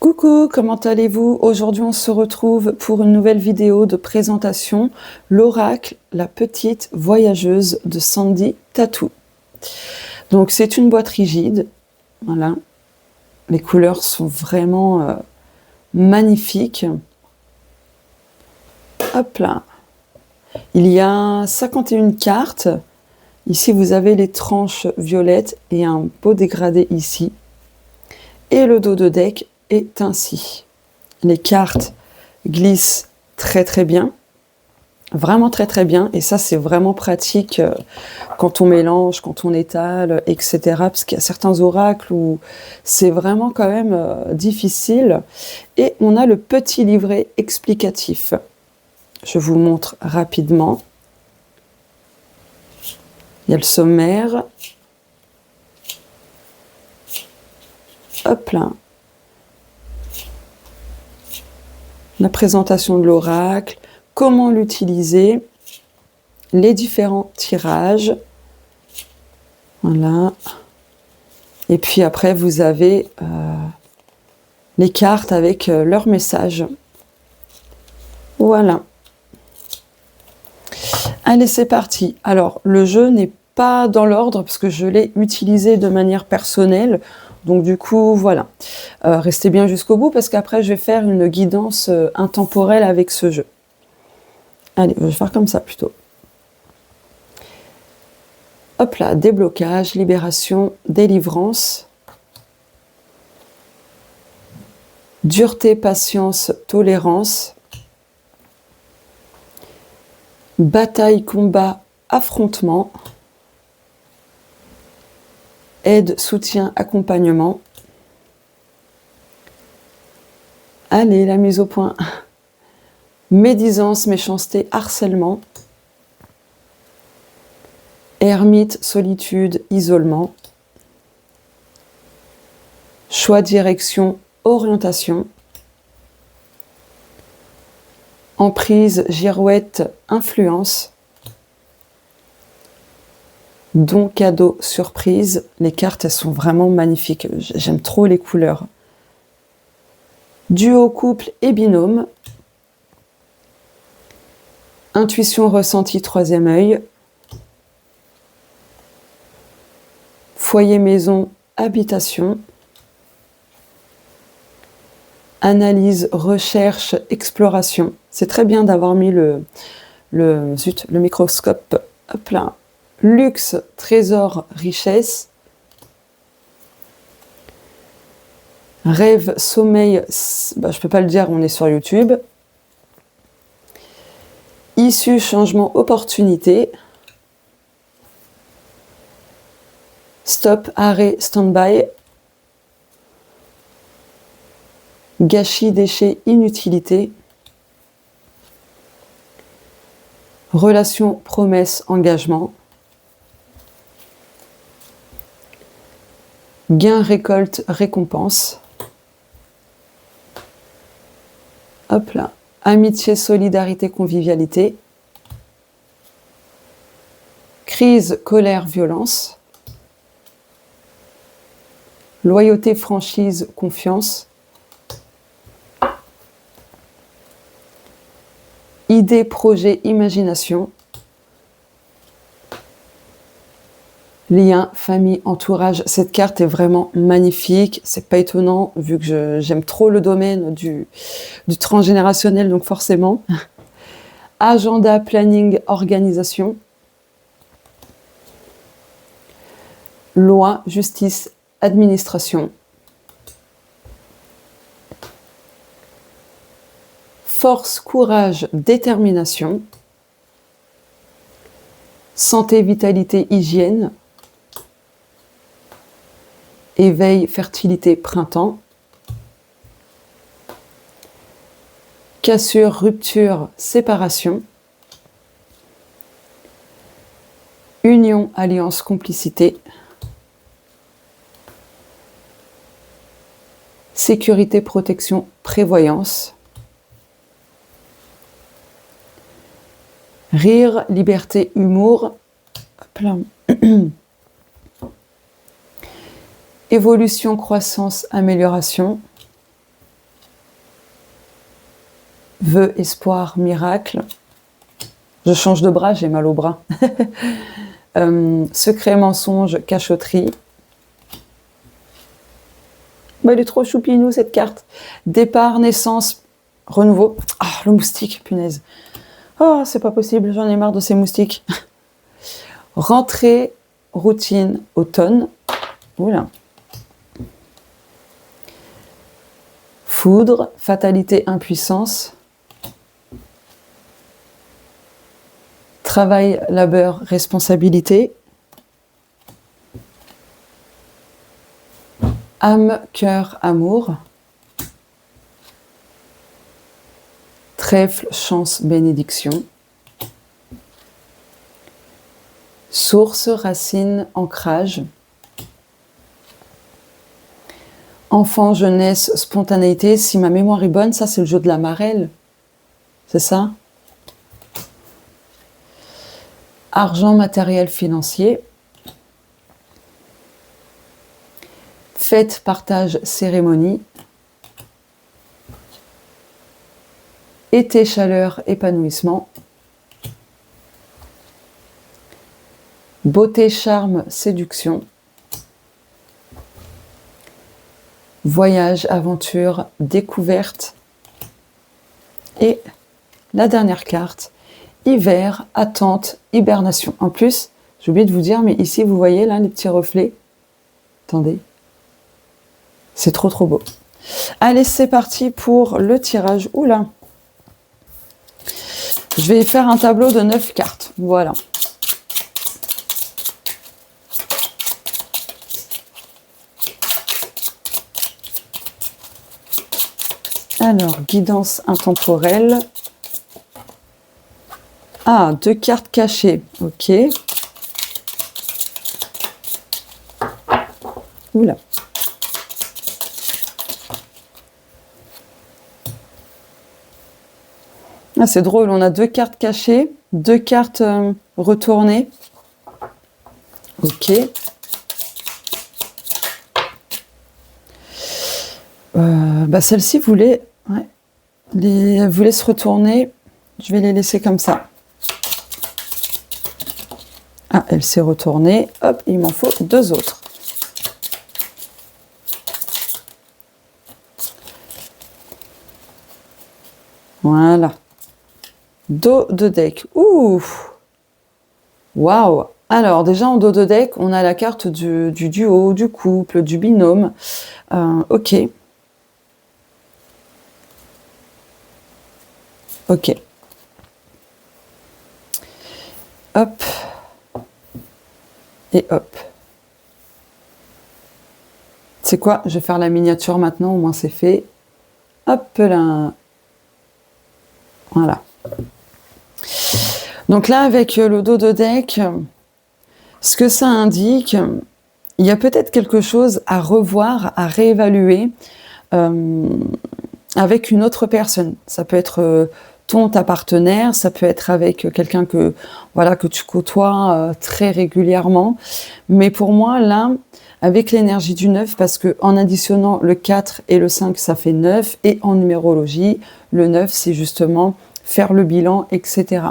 Coucou, comment allez-vous? Aujourd'hui, on se retrouve pour une nouvelle vidéo de présentation, l'oracle, la petite voyageuse de Sandy Tattoo. Donc, c'est une boîte rigide, voilà. Les couleurs sont vraiment magnifiques. Hop là. Il y a 51 cartes. Ici, vous avez les tranches violettes et un beau dégradé ici. Et le dos de deck est ainsi. Les cartes glissent très très bien, vraiment très très bien, et ça c'est vraiment pratique quand on mélange, quand on étale, etc. Parce qu'il y a certains oracles où c'est vraiment quand même difficile. Et on a le petit livret explicatif. Je vous montre rapidement. Il y a le sommaire. Hop là. La présentation de l'oracle, comment l'utiliser, les différents tirages. Voilà. Et puis après, vous avez les cartes avec leur message. Voilà. Allez, c'est parti. Alors, le jeu n'est pas dans l'ordre parce que je l'ai utilisé de manière personnelle. Donc du coup, voilà. Restez bien jusqu'au bout parce qu'après, je vais faire une guidance intemporelle avec ce jeu. Allez, je vais faire comme ça plutôt. Hop là, déblocage, libération, délivrance. Dureté, patience, tolérance. Bataille, combat, affrontement. Aide, soutien, accompagnement. Allez, la mise au point. Médisance, méchanceté, harcèlement. Ermite, solitude, isolement. Choix, direction, orientation. Emprise, girouette, influence. Don, cadeau, surprise. Les cartes, elles sont vraiment magnifiques. J'aime trop les couleurs. Duo, couple et binôme. Intuition, ressenti, troisième œil. Foyer, maison, habitation. Analyse, recherche, exploration. C'est très bien d'avoir mis le microscope. Hop là. Luxe, trésor, richesse. Rêve, sommeil, je ne peux pas le dire, on est sur YouTube. Issue, changement, opportunité. Stop, arrêt, stand-by. Gâchis, déchet, inutilité. Relation, promesse, engagement. Gain, récolte, récompense. Hop là. Amitié, solidarité, convivialité. Crise, colère, violence. Loyauté, franchise, confiance. Idée, projet, imagination. Lien, famille, entourage. Cette carte est vraiment magnifique. C'est pas étonnant vu que j'aime trop le domaine du transgénérationnel, donc forcément. Agenda, planning, organisation. Loi, justice, administration. Force, courage, détermination. Santé, vitalité, hygiène. Éveil, fertilité, printemps. Cassure, rupture, séparation. Union, alliance, complicité. Sécurité, protection, prévoyance. Rire, liberté, humour. Évolution, croissance, amélioration. Vœux, espoir, miracle. Je change de bras, j'ai mal au bras. Secret, mensonge, cachotterie. Bah, elle est trop choupinou cette carte. Départ, naissance, renouveau. Ah, le moustique, punaise. Oh, c'est pas possible, j'en ai marre de ces moustiques. Rentrée, routine, automne. Oula. Foudre, fatalité, impuissance. Travail, labeur, responsabilité. Âme, cœur, amour. Trèfle, chance, bénédiction. Source, racine, ancrage. Enfant, jeunesse, spontanéité. Si ma mémoire est bonne, ça c'est le jeu de la marelle. C'est ça? Argent, matériel, financier. Fête, partage, cérémonie. Été, chaleur, épanouissement. Beauté, charme, séduction. Voyage, aventure, découverte. Et la dernière carte, hiver, attente, hibernation. En plus, j'ai oublié de vous dire, mais ici, vous voyez là les petits reflets. Attendez. C'est trop trop beau. Allez, c'est parti pour le tirage. Oula. Je vais faire un tableau de 9 cartes. Voilà. Alors, guidance intemporelle. Ah, 2 cartes cachées. Ok. Oula. Ah, c'est drôle, on a 2 cartes cachées, 2 cartes retournées. Ok. Celle-ci voulait, voulait se retourner. Je vais les laisser comme ça. Ah, elle s'est retournée. Hop, il m'en faut 2 autres. Voilà. Dos de deck. Ouh. Waouh. Alors, déjà en dos de deck, on a la carte du duo, du couple, du binôme. Ok. Ok. Hop. Et hop. C'est quoi? Je vais faire la miniature maintenant, au moins c'est fait. Hop là. Voilà. Donc là, avec le dos de deck, ce que ça indique, il y a peut-être quelque chose à revoir, à réévaluer avec une autre personne. Ça peut être ta partenaire, ça peut être avec quelqu'un que tu côtoies très régulièrement. Mais pour moi, là, avec l'énergie du 9, parce que en additionnant le 4 et le 5, ça fait 9, et en numérologie, le 9, c'est justement faire le bilan, etc.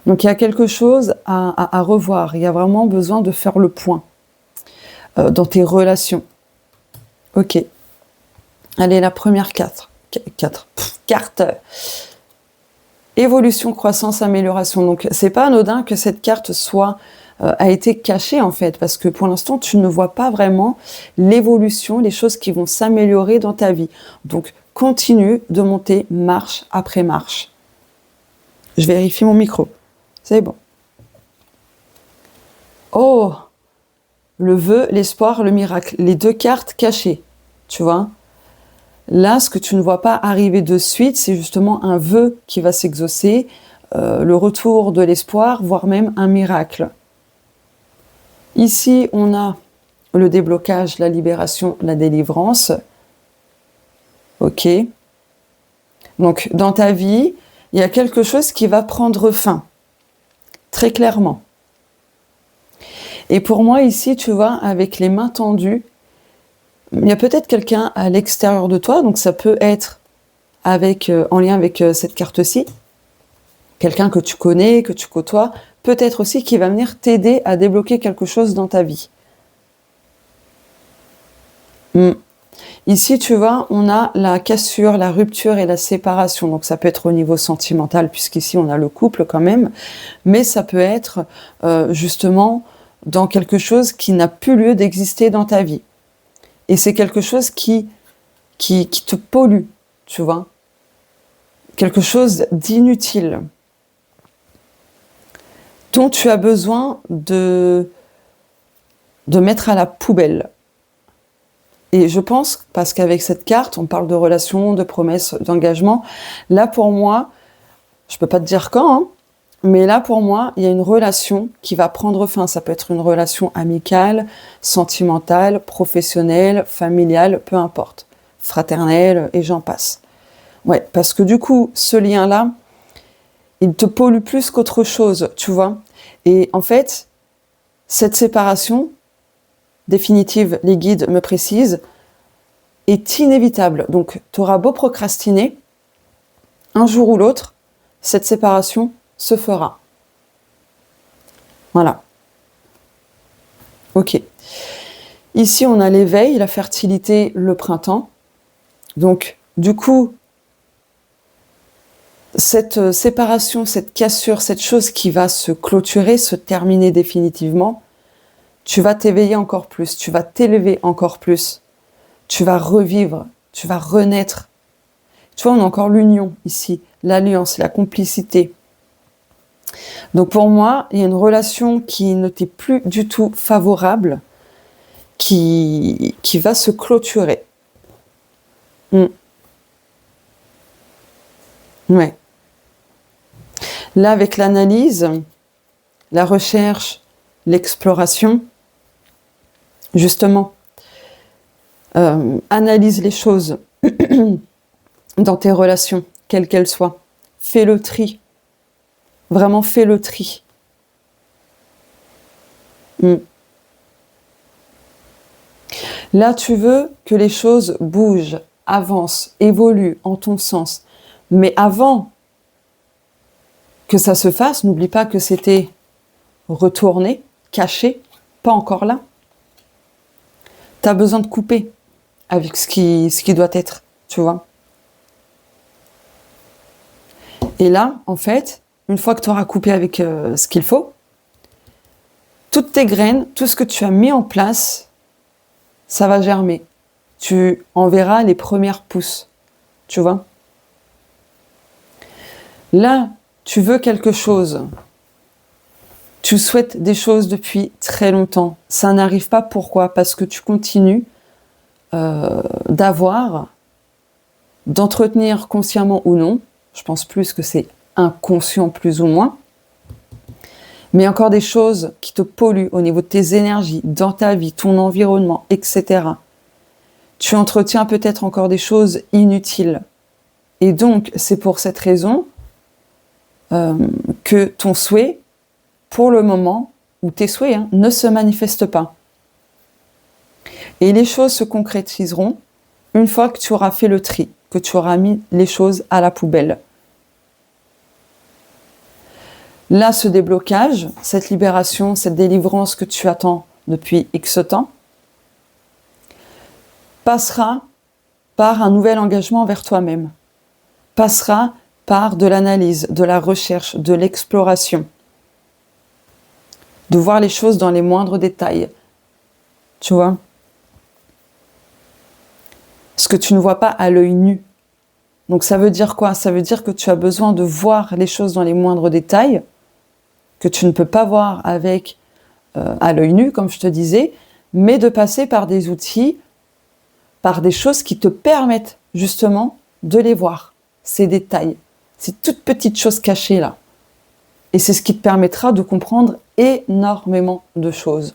Donc il y a quelque chose à revoir, il y a vraiment besoin de faire le point dans tes relations. Ok. Allez, la première carte. Évolution, croissance, amélioration. Donc c'est pas anodin que cette carte a été cachée en fait, parce que pour l'instant tu ne vois pas vraiment l'évolution, les choses qui vont s'améliorer dans ta vie. Donc continue de monter marche après marche. Je vérifie mon micro. C'est bon. Oh, le vœu, l'espoir, le miracle. Les 2 cartes cachées, tu vois. Là, ce que tu ne vois pas arriver de suite, c'est justement un vœu qui va s'exaucer, le retour de l'espoir, voire même un miracle. Ici, on a le déblocage, la libération, la délivrance. Ok. Donc, dans ta vie, il y a quelque chose qui va prendre fin, très clairement. Et pour moi, ici, tu vois, avec les mains tendues, il y a peut-être quelqu'un à l'extérieur de toi, donc ça peut être en lien avec cette carte-ci, quelqu'un que tu connais, que tu côtoies, peut-être aussi qui va venir t'aider à débloquer quelque chose dans ta vie. Ici, tu vois, on a la cassure, la rupture et la séparation. Donc, ça peut être au niveau sentimental, puisqu'ici, on a le couple quand même. Mais ça peut être justement dans quelque chose qui n'a plus lieu d'exister dans ta vie. Et c'est quelque chose qui te pollue, tu vois. Quelque chose d'inutile. Dont tu as besoin de mettre à la poubelle. Et je pense, parce qu'avec cette carte, on parle de relations, de promesses, d'engagement. Là, pour moi, je peux pas te dire quand, hein, mais là, pour moi, il y a une relation qui va prendre fin. Ça peut être une relation amicale, sentimentale, professionnelle, familiale, peu importe. Fraternelle, et j'en passe. Ouais, parce que du coup, ce lien-là, il te pollue plus qu'autre chose, tu vois. Et en fait, cette séparation définitive, les guides me précisent, est inévitable. Donc, tu auras beau procrastiner, un jour ou l'autre, cette séparation se fera. Voilà. Ok. Ici, on a l'éveil, la fertilité, le printemps. Donc, du coup, cette séparation, cette cassure, cette chose qui va se clôturer, se terminer définitivement, tu vas t'éveiller encore plus, tu vas t'élever encore plus, tu vas revivre, tu vas renaître. Tu vois, on a encore l'union ici, l'alliance, la complicité. Donc pour moi, il y a une relation qui ne t'est plus du tout favorable, qui va se clôturer. Ouais. Là, avec l'analyse, la recherche, l'exploration, justement, analyse les choses dans tes relations, quelles qu'elles soient. Fais le tri. Vraiment, fais le tri. Là, tu veux que les choses bougent, avancent, évoluent en ton sens. Mais avant que ça se fasse, n'oublie pas que c'était retourné, caché, pas encore là. Tu as besoin de couper avec ce qui doit être, tu vois. Et là, en fait, une fois que tu auras coupé avec ce qu'il faut, toutes tes graines, tout ce que tu as mis en place, ça va germer. Tu en verras les premières pousses, tu vois. Là, tu veux quelque chose. Tu souhaites des choses depuis très longtemps. Ça n'arrive pas, pourquoi ? Parce que tu continues d'entretenir consciemment ou non, je pense plus que c'est inconscient plus ou moins, mais encore des choses qui te polluent au niveau de tes énergies, dans ta vie, ton environnement, etc. Tu entretiens peut-être encore des choses inutiles. Et donc, c'est pour cette raison que ton souhait, pour le moment, ou tes souhaits, ne se manifestent pas. Et les choses se concrétiseront une fois que tu auras fait le tri, que tu auras mis les choses à la poubelle. Là, ce déblocage, cette libération, cette délivrance que tu attends depuis X temps, passera par un nouvel engagement envers toi-même, passera par de l'analyse, de la recherche, de l'exploration, de voir les choses dans les moindres détails, tu vois, ce que tu ne vois pas à l'œil nu. Donc ça veut dire quoi ? Ça veut dire que tu as besoin de voir les choses dans les moindres détails, que tu ne peux pas voir avec à l'œil nu, comme je te disais, mais de passer par des outils, par des choses qui te permettent justement de les voir, ces détails, ces toutes petites choses cachées là. Et c'est ce qui te permettra de comprendre énormément de choses.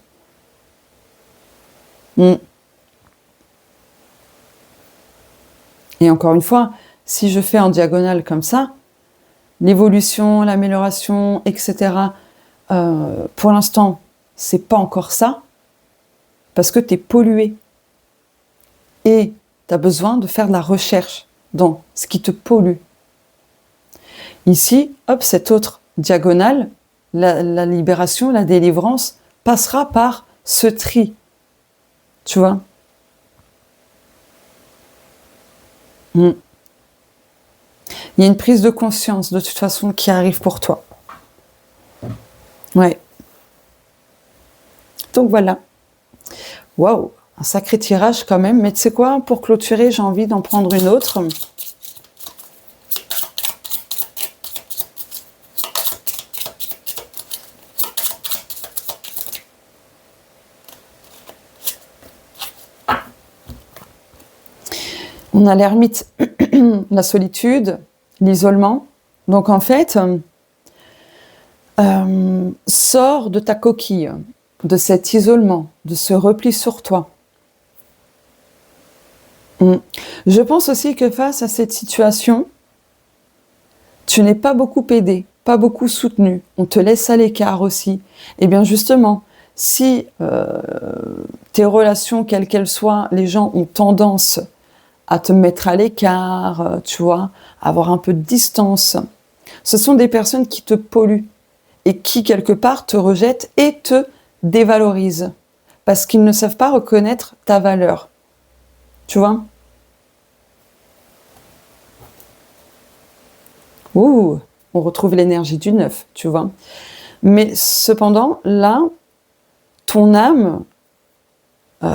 Et encore une fois, si je fais en diagonale comme ça, l'évolution, l'amélioration, etc., pour l'instant, c'est pas encore ça, parce que tu es pollué. Et tu as besoin de faire de la recherche, dans ce qui te pollue. Ici, hop, cette autre diagonale, la libération, la délivrance, passera par ce tri. Tu vois? Il y a une prise de conscience, de toute façon, qui arrive pour toi. Ouais. Donc voilà. Waouh, un sacré tirage quand même. Mais tu sais quoi, pour clôturer, j'ai envie d'en prendre une autre. On a l'ermite, la solitude, l'isolement. Donc en fait, sors de ta coquille, de cet isolement, de ce repli sur toi. Je pense aussi que face à cette situation, tu n'es pas beaucoup aidé, pas beaucoup soutenu. On te laisse à l'écart aussi. Et bien justement, si tes relations, quelles qu'elles soient, les gens ont tendance à te mettre à l'écart, tu vois, à avoir un peu de distance. Ce sont des personnes qui te polluent et qui, quelque part, te rejettent et te dévalorisent parce qu'ils ne savent pas reconnaître ta valeur. Tu vois? Ouh, on retrouve l'énergie du 9, tu vois. Mais cependant, là, ton âme,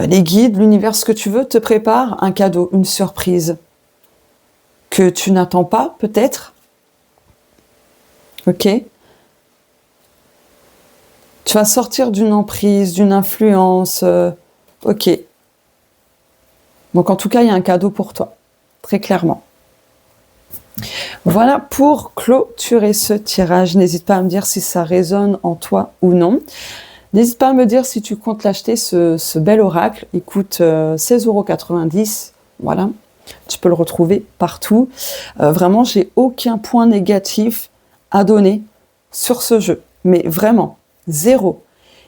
les guides, l'univers, ce que tu veux, te prépare un cadeau, une surprise que tu n'attends pas, peut-être. Ok? Tu vas sortir d'une emprise, d'une influence. Ok. Donc en tout cas, il y a un cadeau pour toi, très clairement. Voilà pour clôturer ce tirage. N'hésite pas à me dire si ça résonne en toi ou non. N'hésite pas à me dire si tu comptes l'acheter, ce bel oracle. Il coûte 16,90 €. Voilà, tu peux le retrouver partout. Vraiment, j'ai aucun point négatif à donner sur ce jeu. Mais vraiment, zéro.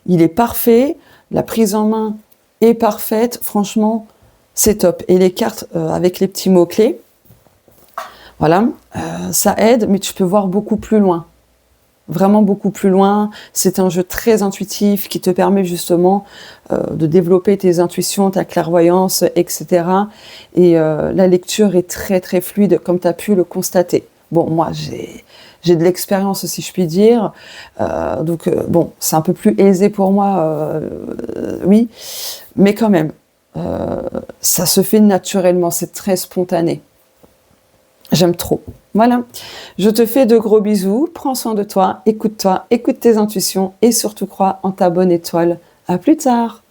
Il est parfait, la prise en main est parfaite. Franchement, c'est top. Et les cartes avec les petits mots-clés, voilà, ça aide, mais tu peux voir beaucoup plus loin. Vraiment beaucoup plus loin. C'est un jeu très intuitif qui te permet justement de développer tes intuitions, ta clairvoyance, etc. Et la lecture est très très fluide, comme tu as pu le constater. Bon, moi j'ai de l'expérience, si je puis dire. Donc bon, c'est un peu plus aisé pour moi, oui. Mais quand même, ça se fait naturellement, c'est très spontané. J'aime trop. Voilà, je te fais de gros bisous, prends soin de toi, écoute tes intuitions et surtout crois en ta bonne étoile. À plus tard.